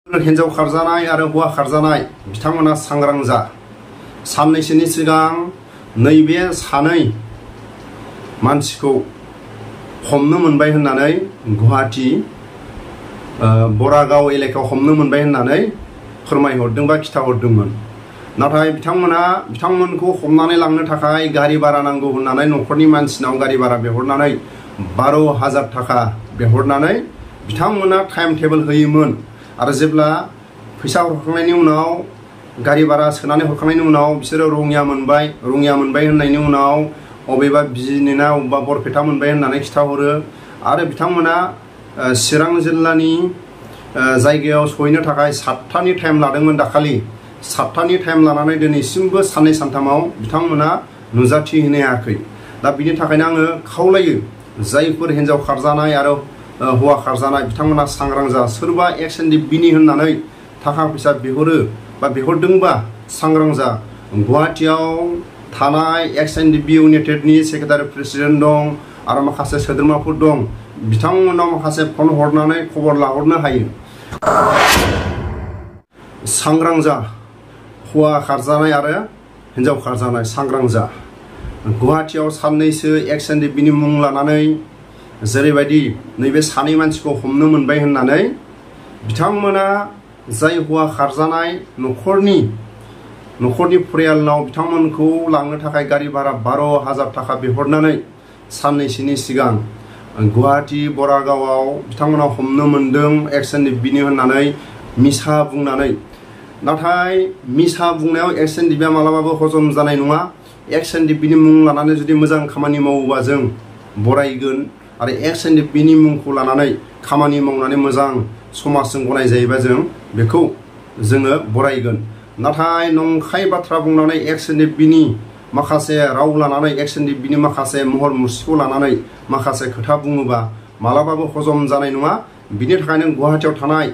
हिन्जाव खारजानाय आरो हौवा खारजानाय बिथांमोना सांग्रां जा। साननैसोनि सिगां नैबे सानै मानसिखौ हमनो मोनबाय होननानै गुवाहाटी बरागाव एलेकायाव हमनो मोनबाय होननानै फोरमायहरदों बा खिथाहरदोंमोन। नाथाय बिथांमोनखौ हमनानै लांनो थाखाय गारि भारा नांगौ होननानै न'खरनि मानसिनाव गारि भारा बिहरनानै 12,000 थाखा बिहरनानै बिथांमोना टाइम टेबोल होयोमोन। आरो जेब्ला फैसा हरखांनायनि उनाव गारि भारा सोनानै हरखांनायनि उनाव बिसोरो रङिया मोनबाय होननायनि उनाव अबेबा बिजिनेना अबेबा बरपेटा मोनबाय होननानै खिथाहरो। आरो बिथांमोना चिरां जिल्लानि जायगायाव सहैनो थाखाय 7टानि टाइम लादोंमोन दाखालि। 7टानि टाइम लानानै दिनैसिमबो साननै सानथामाव बिथांमोना नुजाथिहैनो हायाखै। दा बिनि थाखायनो आङो खावलायो जायफोर हिन्जाव खारजानाय आरो हौवा खारजानाय बिथांमोना सांग्रां जा। सोरबा XNDB-नि होननानै थाखा फैसा बिहरो बा बिहरदोंबा सांग्रां जा। गुवाहाटीयाव थानाय XNDB इउनाइटेडनि सेक्रेटारि प्रेसिडेन्ट दं आरो माखासे सोद्रोमाफोर दं। बिथांमोनाव माखासे फन हरनानै खबर लाहरनो हायो। सांग्रां जा हौवा खारजानाय आरो हिन्जाव खारजानाय सांग्रां जा। गुवाहाटीयाव साननैसो XNDB-नि मुं लानानै जेरैबायदि नैबे सानै मानसिखौ हमनो मोनबाय होननानै बिथांमोना जाय हौवा खारजानाय न'खरनि फरियालनाव बिथांमोनखौ लांनो थाखाय गारि भारा 12,000 थाखा बिहरनानै साननैसोनि सिगां गुवाहाटी बरागावआव बिथांमोना हमनो मोनदों XNDB-नि होननानै मिसा बुंनानै। नाथाय मिसा बुंनायाव XNDB-आ मालाबाबो हजम जानाय नङा। XNDB-नि मुं लानानै जुदि मोजां खामानि मावोबा जों बरायगोन आरो XNDB-नि मुंखौ लानानै खामानि मावनानै मोजां समाजजों गनाय जायोबा जों बेखौ जोङो बरायगोन। नाथाय नंखाय बाथ्रा बुंनानै XNDB-नि माखासे राव लानानै XNDB-नि माखासे महर मुस्रिखौ लानानै माखासे खोथा बुङोबा मालाबाबो हजम जानाय नङा। बिनि थाखायनो गुवाहाटीयाव थानाय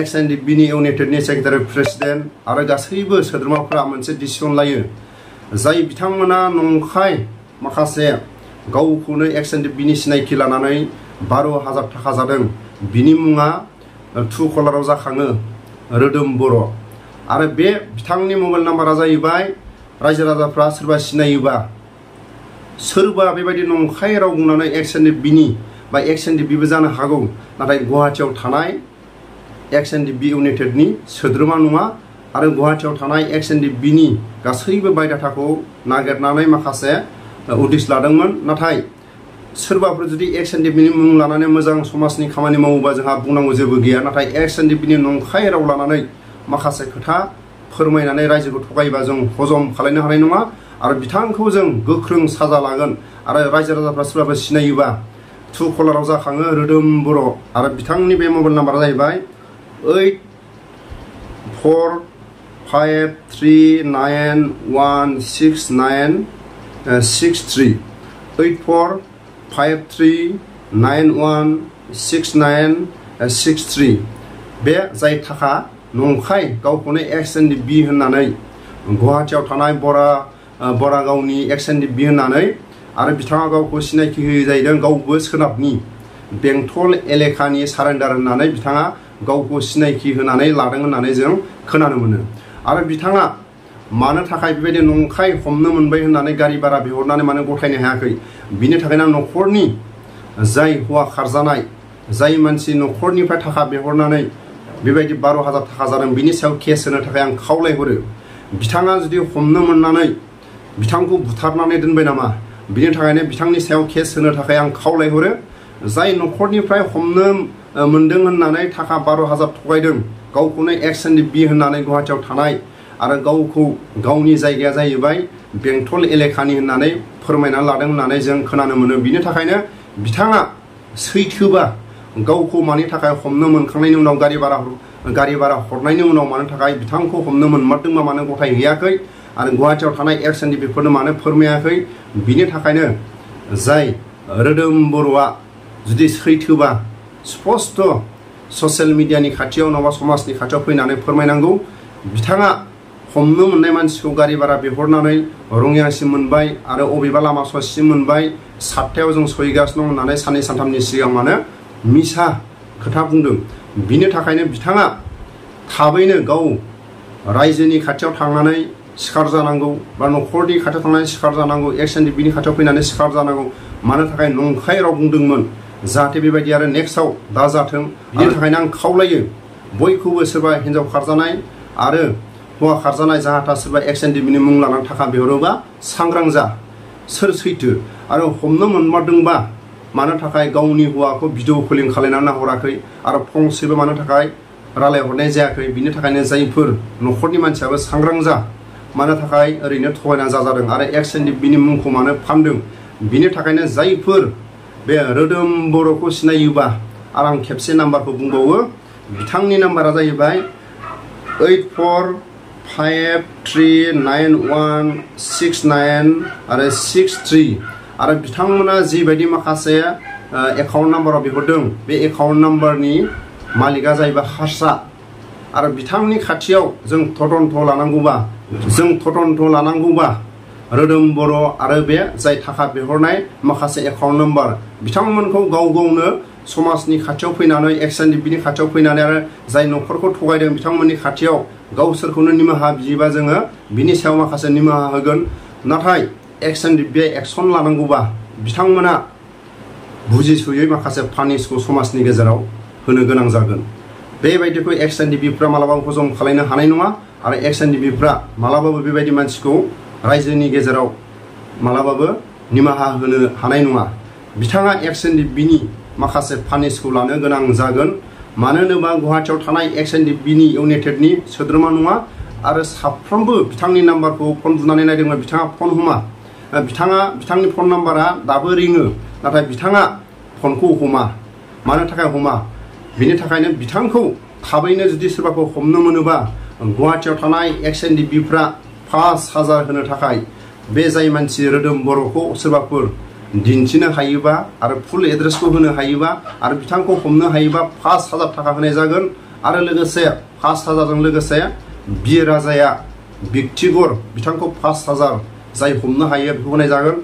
XNDB-नि इउनाइटेडनि सेक्रेटारि प्रेसिडेन्ट आरो गासैबो सोद्रोमाफोरा मोनसे डिसिसन लायो। जाय बिथांमोना नंखाय माखासे गावखौनो XNDB-नि सिनायथि लानानै 12,000 थाखा जादों। बिनि मुङा ट्रुकलाराव जाखाङो रोदोम बर'। आरो बे बिथांनि मबाइल नाम्बारा जाहैबाय रायजो राजाफ्रा सोरबा सिनायोबा सोरबा बेबायदि नंखाय राव बुंनानै XNDB-नि बा XNDB-बो जानो हागौ नाथाय गुवाहाटीयाव थानाय XNDB इउनाइटेडनि सोद्रोमा नङा। आरो गुवाहाटीयाव थानाय XNDB-नि गासैबो बाय'डाटाखौ नागिरनानै माखासे उदिस लादोंमोन। नाथाय सोरबाफोर जुदि XNDB-नि मुं लानानै मोजां समाजनि खामानि मावोबा जोंहा बुंनांगौ जेबो गैया। नाथाय XNDB-नि नंखाय राव लानानै माखासे खोथा फोरमायनानै रायजोखौ थगायोबा जों हजम खालामनो हानाय नङा। आरो बिथांखौ जों गोख्रों साजा लागोन। आरो रायजो राजाफ्रा सोरबाबो सिनायोबा ट्रुकलाराव जाखाङो रोदोम बर'। आरो बिथांनि बे मबाइल नाम्बारा जाहैबाय 8453916963 8453916963। बे जाय थाखा नंखाय गावखौनो XNDB होननानै गुवाहाटीयाव थानाय बरागावनि XNDB होननानै आरो बिथाङा गावखौ सिनायथि होयो जाहैदों गावबो सोनाबनि बेंटल एलेकानि सारेन्डार होननानै बिथाङा गावखौ सिनायथि होनानै लादों होननानै जों खोनानो मोनो। आरो बिथाङा मानो थाखाय बेबायदि नंखाय हमनो मोनबाय होननानै गारि भारा बिहरनानै मानो गथायनो हायाखै। बिनि थाखायनो न'खरनि जाय हौवा खारजानाय जाय मानसि न'खरनिफ्राय थाखा बिहरनानै बेबायदि 12,000 थाखा जादों बिनि सायाव केस होनो थाखाय आं खावलायहरो। बिथाङा जुदि हमनो मोननानै बिथांखौ बुथारनानै दोनबाय नामा बिनि थाखायनो बिथांनि सायाव केस होनो थाखाय आं खावलायहरो। जाय न'खरनिफ्राय हमनो मोनदों होननानै थाखा 12,000 थगायदों गावखौनो XNDB होननानै गुवाहाटीयाव थानाय आरो गावखौ गावनि जायगाया जाहैबाय बेंटल एलेकानि होननानै फोरमायनानै लादों होननानै जों खोनानो मोनो। बिनि थाखायनो बिथाङा सैथोबा गावखौ मानि थाखाय हमनो मोनखांनायनि उनाव गारि भारा हरनायनि उनाव मानो थाखाय बिथांखौ हमनो मोनमारदोंबा मानो गथायहैयाखै आरो गुवाहाटीयाव थानाय XNDB-फोरनो मानो फोरमायाखै। बिनि थाखायनो जाय रोदोम बर'आ जुदि सैथोबा स्पष्ट ससियेल मिडियानि खाथियाव नङाबा समाजनि खाथियाव फैनानै फोरमायनांगौ। बिथाङा हमनो मोननाय मानसिखौ गारि भारा बिहरनानै रङियासिम मोनबाय आरो अबेबा लामा ससेसिम मोनबाय 7टायाव जों सहैगासिनो दं होननानै साननै सानथामनि सिगां मानो मिसा खोथा बुंदों। बिनि थाखायनो बिथाङा थाबैनो गाव रायजोनि खाथियाव थांनानै सिखार जानांगौ बा न'खरनि खाथियाव थांनानै सिखार जानांगौ XNDP-नि खाथियाव फैनानै सिखार जानांगौ मानो थाखाय नंखाय राव बुंदोंमोन जाहाथे बेबायदि आरो नेक्स्टआव दाजाथों बिनि थाखायनो आं खावलायो बयखौबो सोरबा हिन्जाव खारजानाय आरो हौवा खारजानाय जाहाथा सोरबा XNDP-नि मुं लानानै थाखा बिहरोबा सांग्रां जा सोर सैथो आरो हमनो मोनमारदोंबा मानो थाखाय गावनि हौवाखौ भिडिअ कलिं खालायनानै नाहराखै आरो फंसेबो मानो थाखाय रायलायहरनाय जायाखै बिनि थाखायनो जायफोर न'खरनि मानसियाबो सांग्रां जा मानो थाखाय ओरैनो थगायना जाजादों आरो XNDP-नि मुंखौ मानो फानदों बिनि थाखायनो जायफोर बे रोदोम बर'खौ सिनायोबा आरो आं खेबसे नाम्बारखौ बुंबावो बिथांनि नाम्बारा जाहैबाय 84539169 आरो 63 आरो बिथांमोना जिबायदि माखासे एकाउन्ट नाम्बाराव बिहरदों बे एकाउन्ट नाम्बारनि मालिका जाहैबाय हारसा आरो बिथांनि खाथियाव जों तदन्त लानांगौबा रोदोम बर' आरो बे जाय थाखा बिहरनाय माखासे एकाउन्ट नाम्बार बिथांमोनखौ गाव गावनो समाजनि खाथियाव फैनानै XNDP-नि खाथियाव फैनानै आरो जाय न'खरखौ थगायदों बिथांमोननि खाथियाव गावसोरखौनो निमाहा बियोबा जोङो बिनि सायाव माखासे निमाहा होगोन नाथाय XNDP-आ एक्सन लानांगौबा बिथांमोना बुजिसुयै माखासे पानिसखौ समाजनि गेजेराव होनो गोनां जागोन बेबायदिखौ XNDP-फ्रा मालाबाबो हजम खालामनो हानाय नङा आरो XNDP-फ्रा मालाबाबो बेबायदि मानसिखौ रायजोनि गेजेराव मालाबाबो निमाहा होनो हानाय नङा बिथाङा XNDP-नि माखासे पानिसखौ लानो गोनां जागोन मानो होनोबा गुवाहाटियाव थानाय XNDP-नि इउनाइटेडनि सोद्रोमा नङा आरो साफ्रोमबो बिथांनि नाम्बारखौ फन बुनानै नायदोंमोन बिथाङा फन हमा बिथांनि फन नाम्बारा दाबो रिङो नाथाय बिथाङा फनखौ हमा मानो थाखाय हमा बिनि थाखायनो बिथांखौ थाबैनो जुदि सोरबाखौ हमनो मोनोबा गुवाहाटियाव थानाय XNDP-फ्रा 5000 होनो थाखाय बे जाय मानसि रोदोम बर'खौ सोरबाफोर दिन्थिनो हायोबा आरो फुल एड्रेसखौ होनो हायोबा आरो बिथांखौ हमनो हायोबा 5000 थाखा होनाय जागोन आरो लोगोसे 5000जों लोगोसे बि राजाया बिक्तिगर बिथांखौ 5000 जाय हमनो हायो बेखौ होनाय जागोन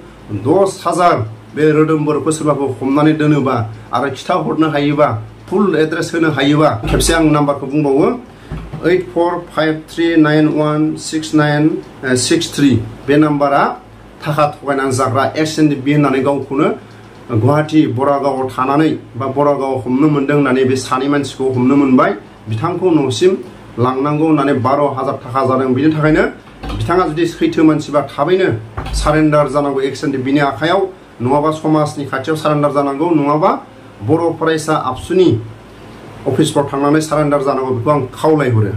10000 बे रोदोम बर'खौ सोरबाखौ हमनानै दोनोबा आरो खिथाहरनो हायोबा फुल एड्रेस होनो हायोबा खेबसे आं नाम्बारखौ बुंबावो 8453916963 बे नाम्बारा थाखा थगायनानै जाग्रा XNDP होननानै गावखौनो गुवाहाटि बरागावआव थानानै बा बरागावआव हमनो मोनदों होननानै बे सानै मानसिखौ हमनो मोनबाय बिथांखौ न'सिम लांनांगौ होननानै 12000 थाखा जादों बिनि थाखायनो बिथाङा जुदि सैथो मानसिबा थाबैनो सारेन्डार जानांगौ XNDP-नि आखायाव नङाबा समाजनि खाथियाव सारेन्डार जानांगौ नङाबा बर' फरायसा आबसुनि अफिसफ्राव थांनानै सारेन्डार जानांगौ बेखौ आं खावलायहरो